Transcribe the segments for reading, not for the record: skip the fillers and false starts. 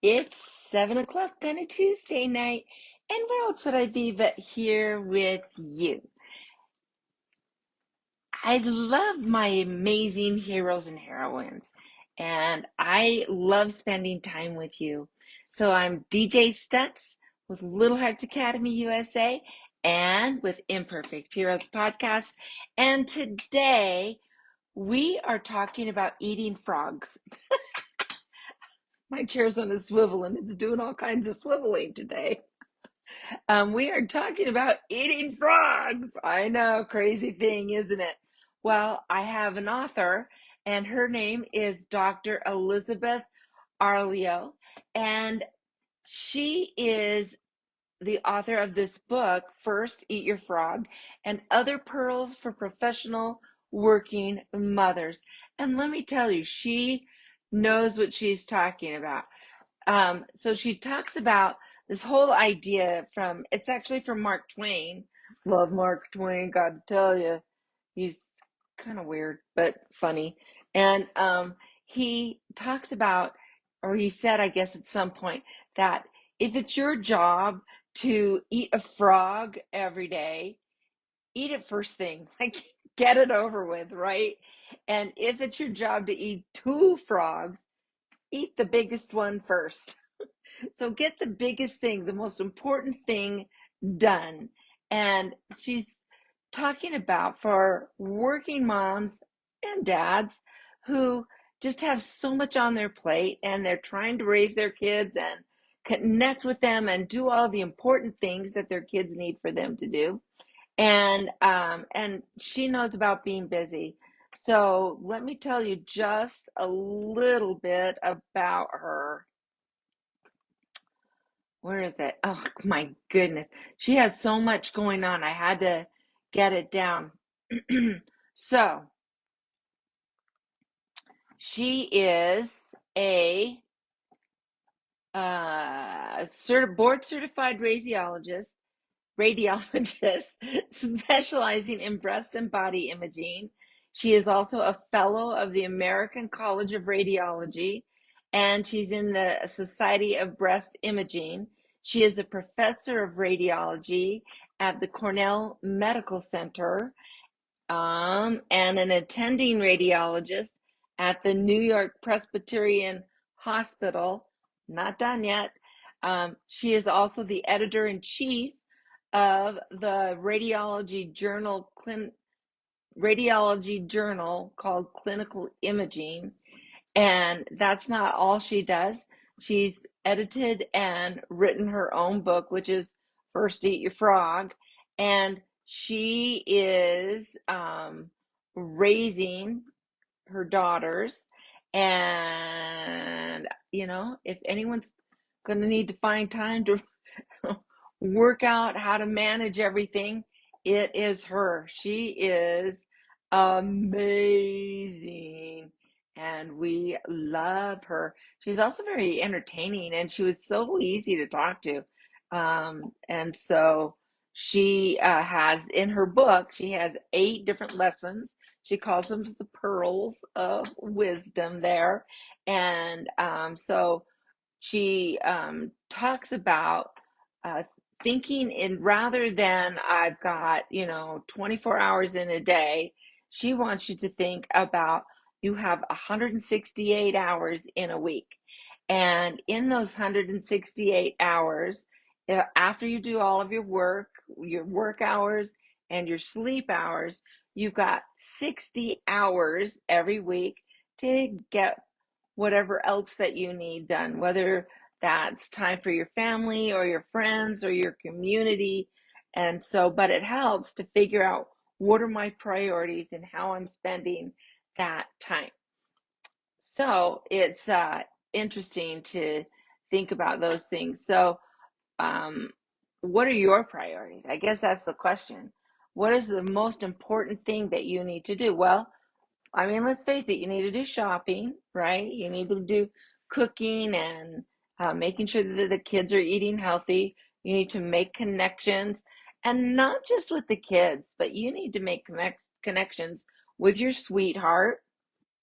It's 7 o'clock on a Tuesday night, and where else would I be but here with you? I love my amazing heroes and heroines, and I love spending time with you. So I'm DJ Stutz with Little Hearts Academy USA and with Imperfect Heroes Podcast. And today we are talking about eating frogs. My chair's on a swivel and it's doing all kinds of swiveling today. We are talking about eating frogs. I know, crazy thing, isn't it? Well, I have an author, and her name is Dr. Elizabeth Arleo, and she is the author of this book, First Eat Your Frog, and Other Pearls for Professional Working Mothers. And let me tell you, she knows what she's talking about. So she talks about this whole idea it's actually from Mark Twain. Love Mark Twain, gotta tell you. He's kind of weird, but funny. And he talks about, or he said, I guess at some point, that if it's your job to eat a frog every day, eat it first thing. Like, get it over with, right? And if it's your job to eat two frogs, eat the biggest one first. So get the biggest thing, the most important thing done. And she's talking about for working moms and dads who just have so much on their plate and they're trying to raise their kids and connect with them and do all the important things that their kids need for them to do. And she knows about being busy. So let me tell you just a little bit about her. Where is it? Oh my goodness. She has so much going on. I had to get it down. So she is a board certified radiologist specializing in breast and body imaging. She is also a fellow of the American College of Radiology, and she's in the Society of Breast Imaging. She is a professor of radiology at the Cornell Medical Center, and an attending radiologist at the New York Presbyterian Hospital. Not done yet. She is also the editor in chief of the radiology journal called Clinical Imaging. And that's not all she does. She's edited and written her own book, which is First Eat Your Frog. And she is raising her daughters. And, if anyone's going to need to find time to work out how to manage everything, it is her. She is amazing and we love her. She's also very entertaining and she was so easy to talk to. And so she has in her book, she has 8 different lessons. She calls them the pearls of wisdom there. And so she talks about uh, thinking in rather than I've got, 24 hours in a day, she wants you to think about you have 168 hours in a week. And in those 168 hours, after you do all of your work hours and your sleep hours, you've got 60 hours every week to get whatever else that you need done, whether that's time for your family or your friends or your community. And so, but it helps to figure out what are my priorities and how I'm spending that time. So it's interesting to think about those things. So, um, what are your priorities? I guess that's the question. What is the most important thing that you need to do? Well, I mean, let's face it, you need to do shopping, right? You need to do cooking and making sure that the kids are eating healthy. You need to make connections, and not just with the kids, but you need to make connections with your sweetheart,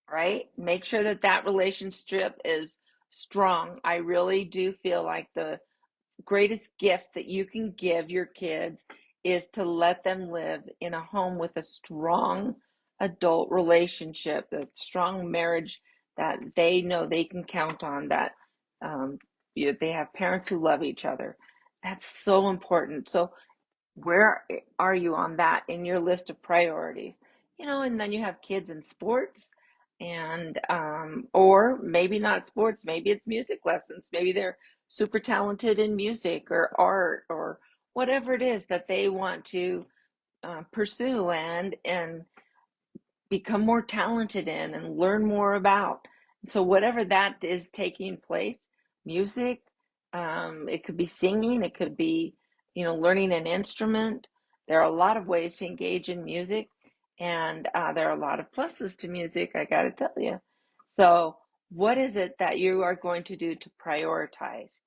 right? Make sure that that relationship is strong. I really do feel like the greatest gift that you can give your kids is to let them live in a home with a strong adult relationship, a strong marriage that they know they can count on, that um, they have parents who love each other. That's so important. So where are you on that in your list of priorities? And then you have kids in sports, and or maybe not sports, maybe it's music lessons, maybe they're super talented in music or art or whatever it is that they want to pursue and become more talented in and learn more about. So whatever that is taking place, music, it could be singing, it could be, learning an instrument. There are a lot of ways to engage in music, and there are a lot of pluses to music, I got to tell you. So what is it that you are going to do to prioritize?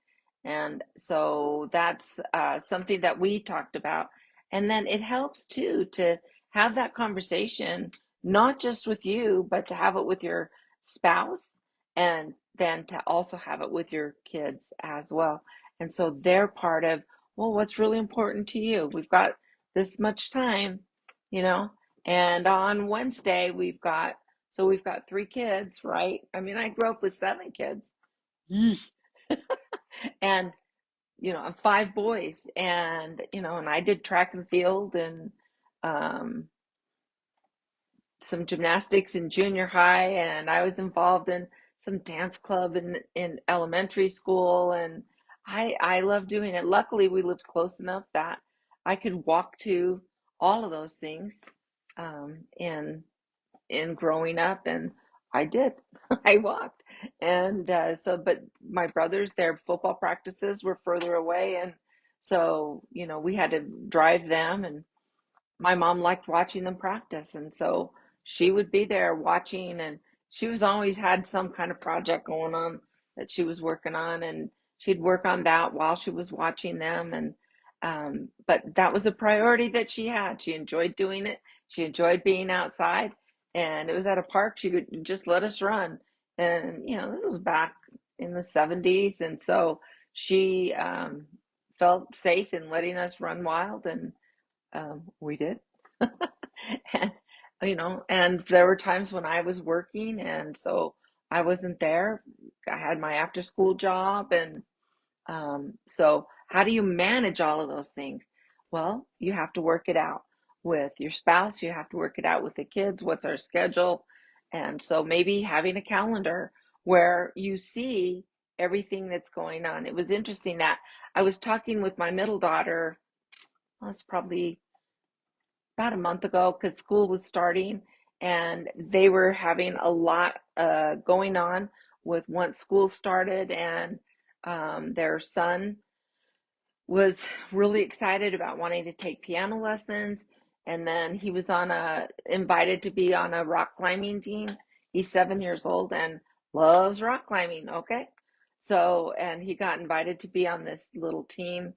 And so that's something that we talked about. And then it helps too to have that conversation, not just with you, but to have it with your spouse, and then to also have it with your kids as well. And so they're part of, well, what's really important to you? We've got this much time, you know, and on Wednesday we've got 3 kids, right? I mean, I grew up with 7 kids. And, and 5 boys, and I did track and field and um some gymnastics in junior high, and I was involved in some dance club in elementary school, and I love doing it. Luckily, we lived close enough that I could walk to all of those things in growing up, and I did. I walked, and but my brothers, their football practices were further away, and so we had to drive them, and my mom liked watching them practice, and so she would be there watching, and she was always had some kind of project going on that she was working on, and she'd work on that while she was watching them. And but that was a priority that she had. She enjoyed doing it. She enjoyed being outside, and it was at a park. She could just let us run, and this was back in the 70s, and so she felt safe in letting us run wild, and we did. And and there were times when I was working, and so I wasn't there. I had my after school job, and so how do you manage all of those things? Well, you have to work it out with your spouse, you have to work it out with the kids. What's our schedule? And so maybe having a calendar where you see everything that's going on. It was interesting that I was talking with my middle daughter, well, it's probably about a month ago, because school was starting, and they were having a lot going on with once school started, and their son was really excited about wanting to take piano lessons, and then he was invited to be on a rock climbing team. He's 7 years old and loves rock climbing. Okay, so and he got invited to be on this little team,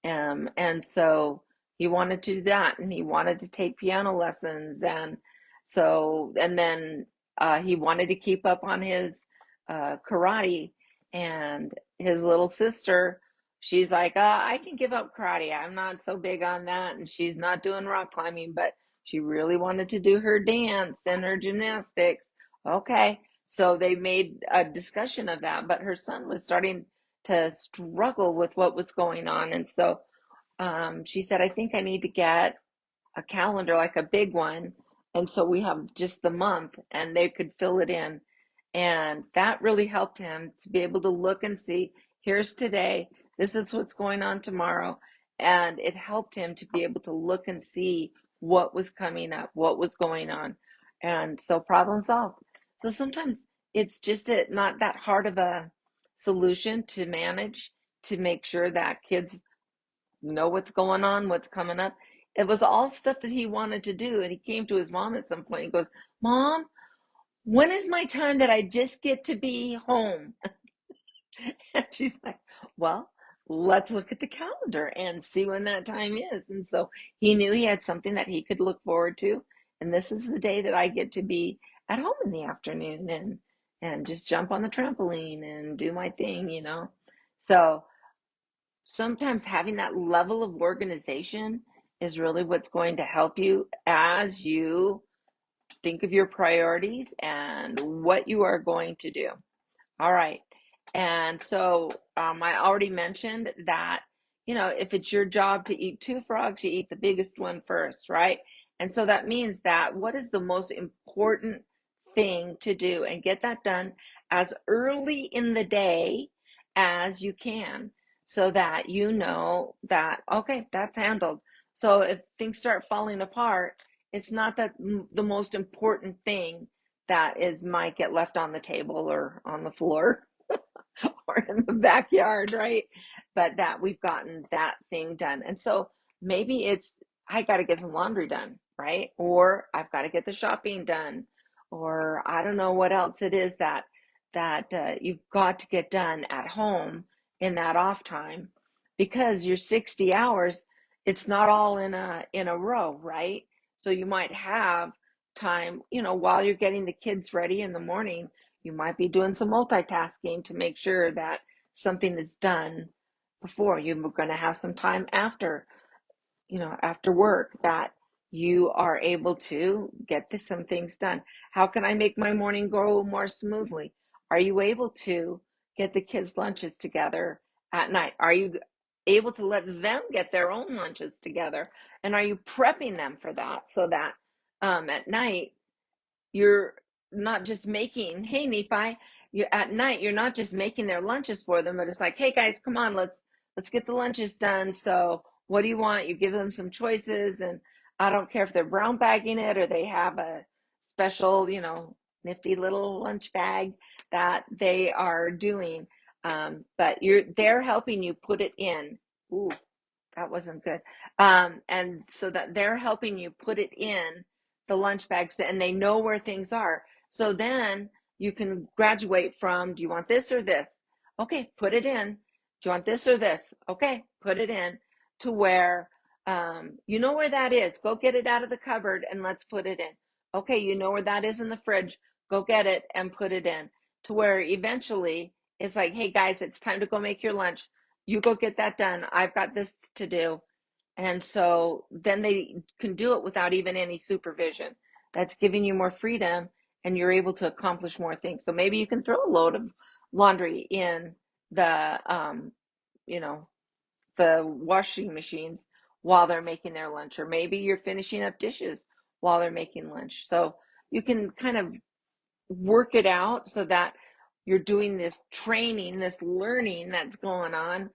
and so he wanted to do that, and he wanted to take piano lessons, and so and then he wanted to keep up on his karate, and his little sister, she's like, I can give up karate. I'm not so big on that, and she's not doing rock climbing, but she really wanted to do her dance and her gymnastics. Okay, so they made a discussion of that, but her son was starting to struggle with what was going on. And so she said, I think I need to get a calendar, like a big one. And so we have just the month, and they could fill it in. And that really helped him to be able to look and see, here's today, this is what's going on tomorrow. And it helped him to be able to look and see what was coming up, what was going on. And so problem solved. So sometimes it's just not that hard of a solution to manage, to make sure that kids know what's going on, what's coming up. It was all stuff that he wanted to do. And he came to his mom at some point and goes, Mom, when is my time that I just get to be home? And she's like, well, let's look at the calendar and see when that time is. And so he knew he had something that he could look forward to. And this is the day that I get to be at home in the afternoon. and just jump on the trampoline and do my thing. So sometimes having that level of organization is really what's going to help you as you think of your priorities and what you are going to do. All right. And so I already mentioned that, if it's your job to eat two frogs, you eat the biggest one first, right? And so that means that what is the most important thing to do, and get that done as early in the day as you can, so that you know that, okay, that's handled. So if things start falling apart, it's not that the most important thing that is might get left on the table or on the floor or in the backyard, right? But that we've gotten that thing done. And so maybe it's, I got to get some laundry done, right? Or I've got to get the shopping done, or I don't know what else it is that you've got to get done at home in that off time, because your 60 hours, it's not all in a row, right? So you might have time, while you're getting the kids ready in the morning, you might be doing some multitasking to make sure that something is done before. You're going to have some time after work, that you are able to get some things done. How can I make my morning go more smoothly? Are you able to get the kids' lunches together at night? Are you able to let them get their own lunches together? And are you prepping them for that, so that at night you're not just making, hey Nephi, at night you're not just making their lunches for them, but it's like, hey guys, come on, let's get the lunches done. So what do you want? You give them some choices, and I don't care if they're brown bagging it or they have a special, nifty little lunch bag that they are doing. But they're helping you put it in. Ooh, that wasn't good. And so that they're helping you put it in the lunch bags, and they know where things are. So then you can graduate from, do you want this or this? Okay, put it in. Do you want this or this? Okay, put it in, to where you know where that is. Go get it out of the cupboard and let's put it in. Okay, you know where that is in the fridge. Go get it and put it in, to where eventually it's like, hey guys, it's time to go make your lunch. You go get that done. I've got this to do. And so then they can do it without even any supervision. That's giving you more freedom, and you're able to accomplish more things. So maybe you can throw a load of laundry in the, you know, the washing machines while they're making their lunch, or maybe you're finishing up dishes while they're making lunch. So you can kind of work it out so that you're doing this training, this learning that's going on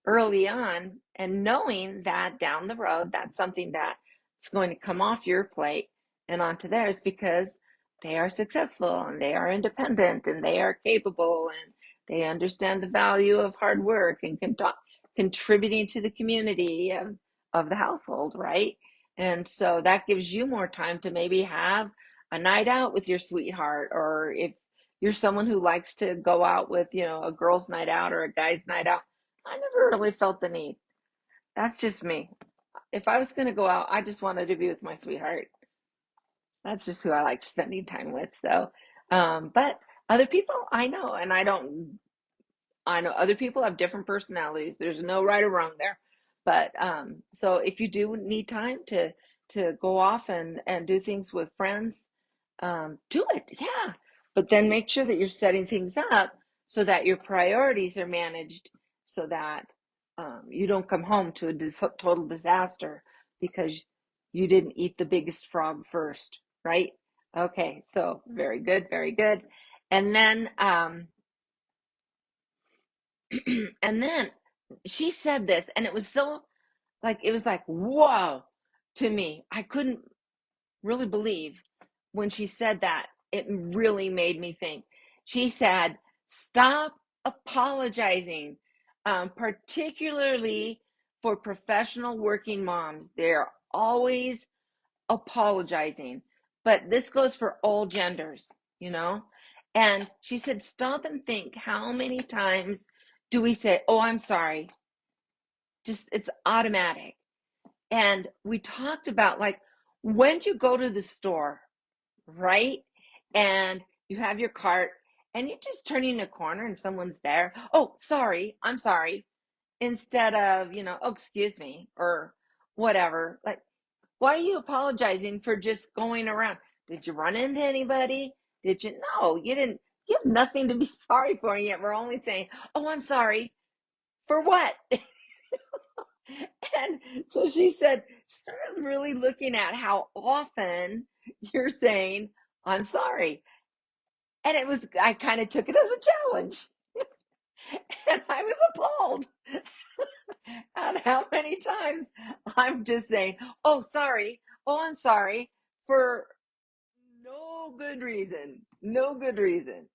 early on, and knowing that down the road, that's something that's going to come off your plate and onto theirs, because they are successful and they are independent and they are capable and they understand the value of hard work and contributing to the community of the household, right? And so that gives you more time to maybe have a night out with your sweetheart, or if you're someone who likes to go out with, a girl's night out or a guy's night out. I never really felt the need. That's just me. If I was going to go out, I just wanted to be with my sweetheart. That's just who I like spending time with. So, but other people I know, and I know other people have different personalities. There's no right or wrong there. But so if you do need time to go off and do things with friends, do it. Yeah. But then make sure that you're setting things up so that your priorities are managed, so that you don't come home to a total disaster because you didn't eat the biggest frog first, right? Okay. So very good. Very good. And then, and then she said this, and it was like, whoa, to me. I couldn't really believe when she said that. It really made me think. She said, stop apologizing, particularly for professional working moms. They're always apologizing, but this goes for all genders. And she said, stop and think, how many times do we say, oh, I'm sorry? Just, it's automatic. And we talked about, like, when you go to the store, right? And you have your cart and you're just turning a corner and someone's there. Oh, sorry, I'm sorry. Instead of, oh, excuse me, or whatever. Like, why are you apologizing for just going around? Did you run into anybody? Did you? No, you didn't. You have nothing to be sorry for, and yet we're only saying, oh, I'm sorry. For what? And so she said, start really looking at how often you're saying, I'm sorry. And I kind of took it as a challenge. And I was appalled at how many times I'm just saying, oh, sorry. Oh, I'm sorry for no good reason. No good reason.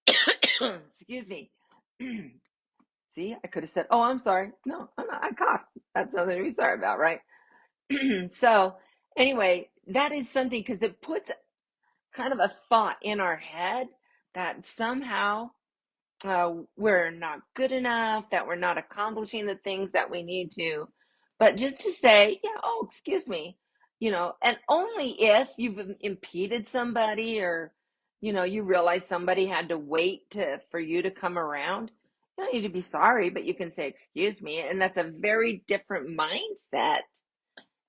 Excuse me. See, I could have said, oh, I'm sorry. No, I'm not. I coughed. That's something to be sorry about, right? So, anyway, that is something because it puts kind of a thought in our head that somehow we're not good enough, that we're not accomplishing the things that we need to. But just to say, yeah, oh, excuse me, and only if you've impeded somebody or, you realize somebody had to wait for you to come around. You don't need to be sorry, but you can say, excuse me. And that's a very different mindset,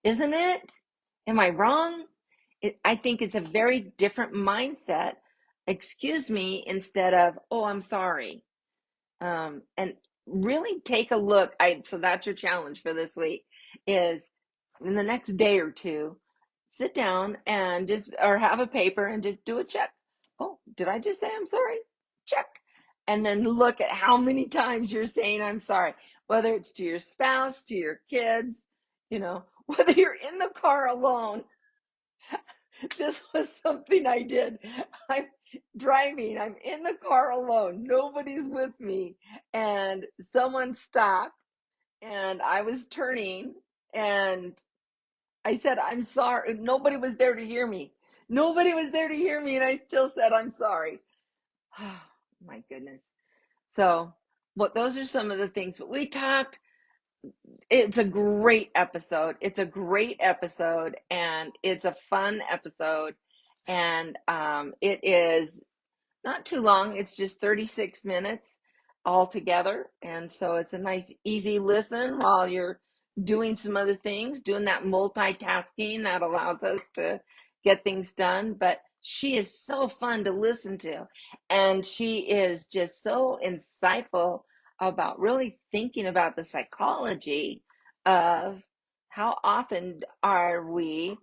isn't it? Am I wrong? I think it's a very different mindset. Excuse me, instead of, oh, I'm sorry. And really take a look. So that's your challenge for this week is in the next day or two, sit down and or have a paper and just do a check. Oh, did I just say I'm sorry? Check. And then look at how many times you're saying I'm sorry, whether it's to your spouse, to your kids, whether you're in the car alone. This was something I did. I'm driving, I'm in the car alone, nobody's with me, and someone stopped, and I was turning, and I said, I'm sorry. Nobody was there to hear me. Nobody was there to hear me, and I still said, I'm sorry. Oh, my goodness. So, those are some of the things. But we talked. It's a great episode. It's a great episode, and it's a fun episode, and it is not too long. It's just 36 minutes altogether, and so it's a nice, easy listen while you're doing some other things, doing that multitasking that allows us to get things done. But she is so fun to listen to, and she is just so insightful about really thinking about the psychology of how often are we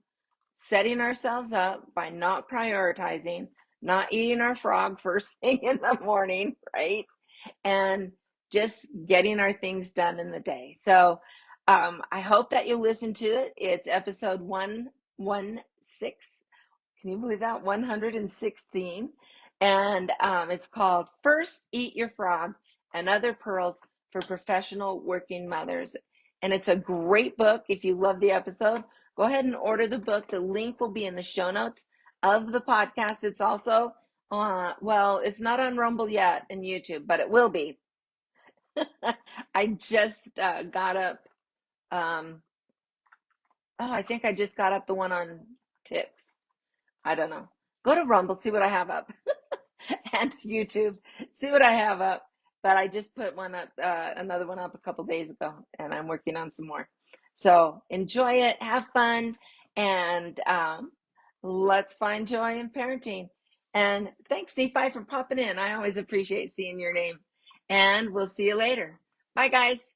setting ourselves up by not prioritizing, not eating our frog first thing in the morning, right? And just getting our things done in the day. So I hope that you listen to it. It's episode 116. Can you believe that? 116. And it's called First Eat Your Frog and Other Pearls for Professional Working Mothers. And it's a great book. If you love the episode, go ahead and order the book. The link will be in the show notes of the podcast. It's also, well, it's not on Rumble yet and YouTube, but it will be. I just got up. I think I just got up the one on Tips. I don't know. Go to Rumble, see what I have up, and YouTube, see what I have up. But I just put one up, another one up a couple days ago, and I'm working on some more. So enjoy it, have fun, and let's find joy in parenting. And thanks, Nephi, for popping in. I always appreciate seeing your name. And we'll see you later. Bye, guys.